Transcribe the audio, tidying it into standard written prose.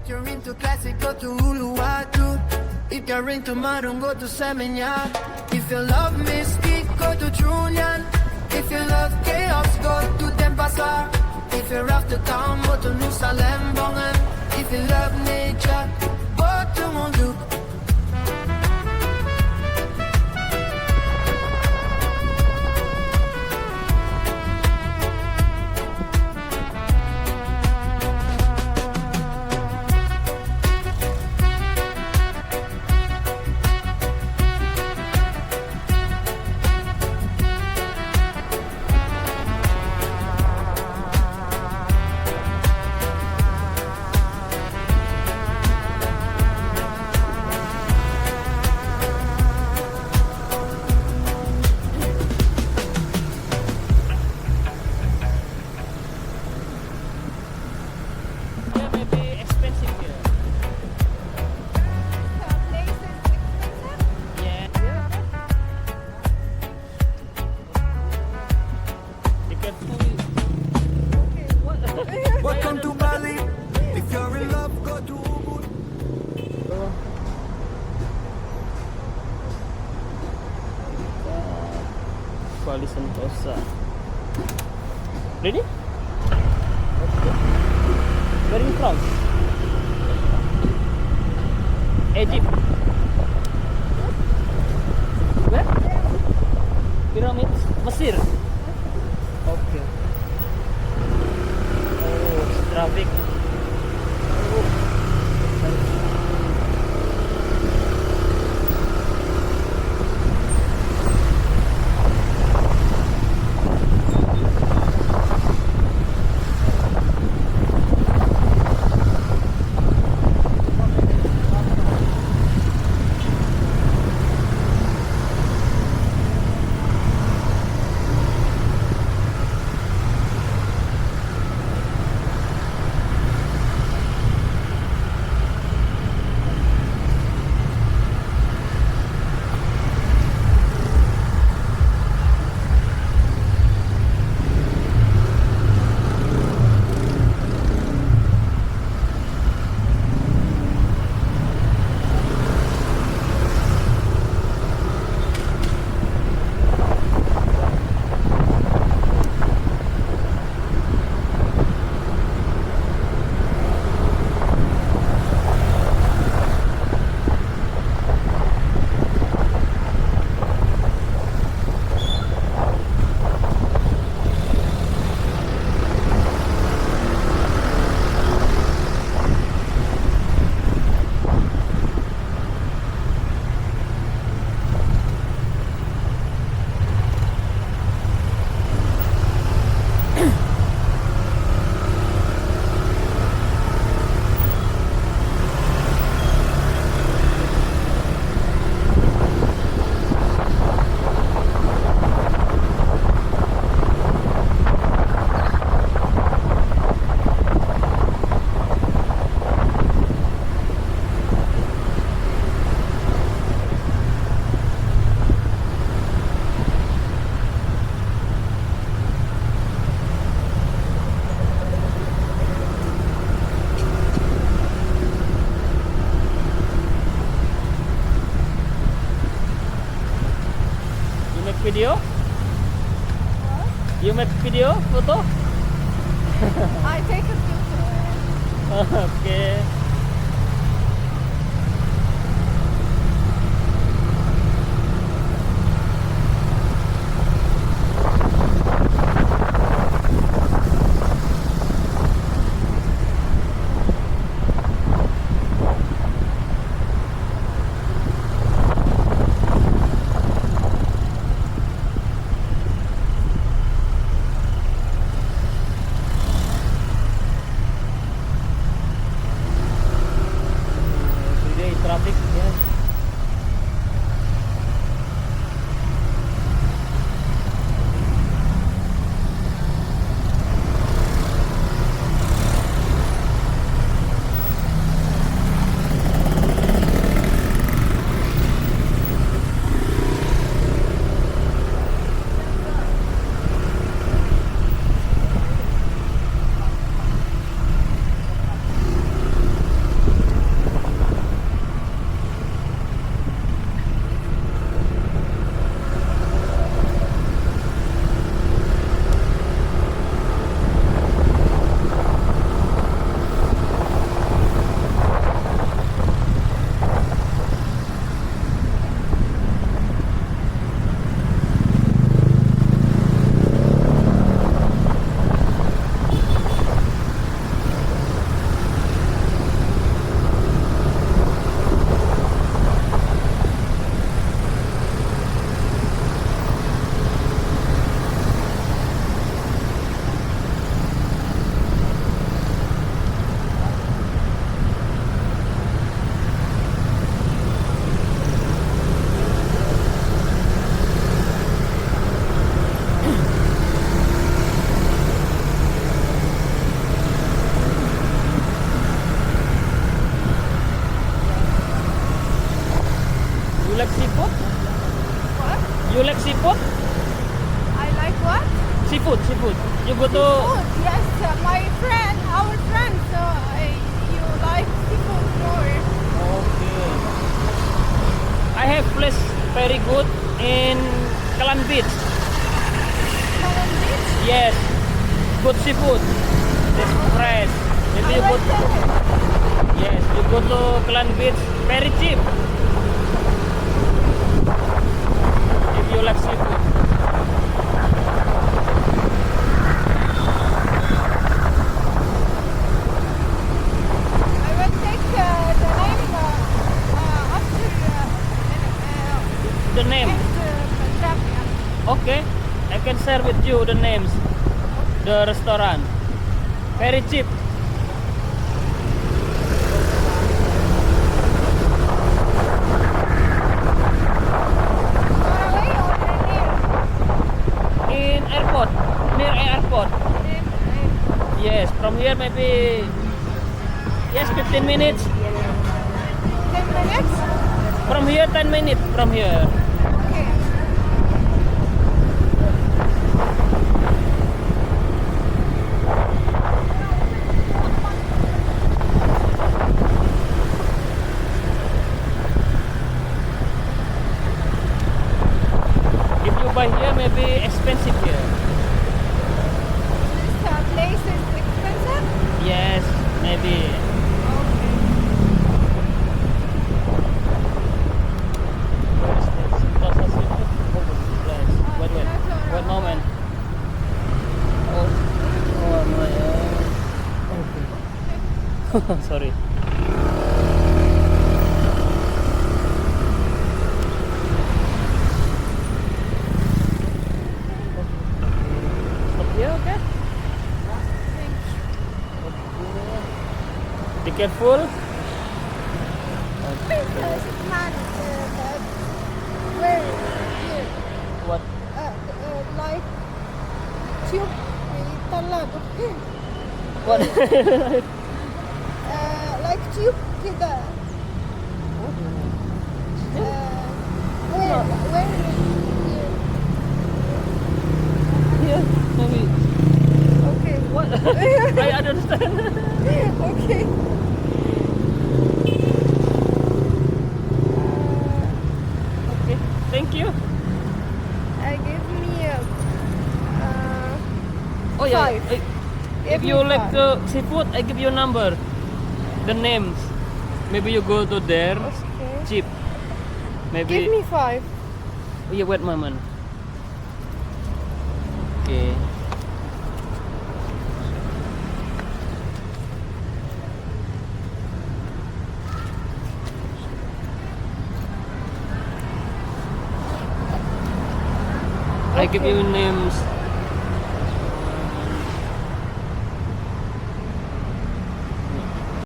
If you're into classic, go to Uluwatu. If you're into modern, go to Seminyak. If you love Mystic, go to Trunyan. If you love chaos, go to Denpasar. If you're after town, go to Nusa Lembongan. If you love nature, go to Monduk. Yeah, maybe expensive here. Yeah. You can fully. Welcome to Bali. If you're in love, go to Ubud. Kuala Sentosa. Ready? Where are you from? Egypt. Where? Pyramids? Mesir. Okay. Oh, it's traffic. Video? You make video, photo? I take a picture. Okay. seafood. You go to Food, yes. Our friend, you like seafood more. okay. I have place very good in Kalan Beach. Kalan Beach? Yes, good seafood. It's fresh. Maybe I you go. like that. Yes, you go to Kalan Beach, very cheap. If you like seafood. I will take the name after The name. next trip, yeah. Okay, I can share with you the names. The restaurant. Very cheap. Far away or near? In airport. Near airport. Near. Yes, from here maybe. Yes, 15 minutes. 10 minutes? From here, 10 minutes from here. Okay. If you buy here, maybe expensive here. This place is expensive? Yes, maybe. Okay. Where is this? Sentosa Seafood? Oh, this place. Wait. Sentosa. One moment. Oh my. Okay. Sorry. Stop here, okay? Be careful. Because man, where here, What? like tube, talab, What? like tube كده. Where here? Here, maybe. Okay. What? I understand. Okay. Okay, thank you. Give me Oh yeah. Five. If Give you me like five. seafood, I give you a number. The names. Maybe you go to there. Okay. Cheap. Maybe. Give me 5. Oh, yeah, wait a moment. Okay. I give you names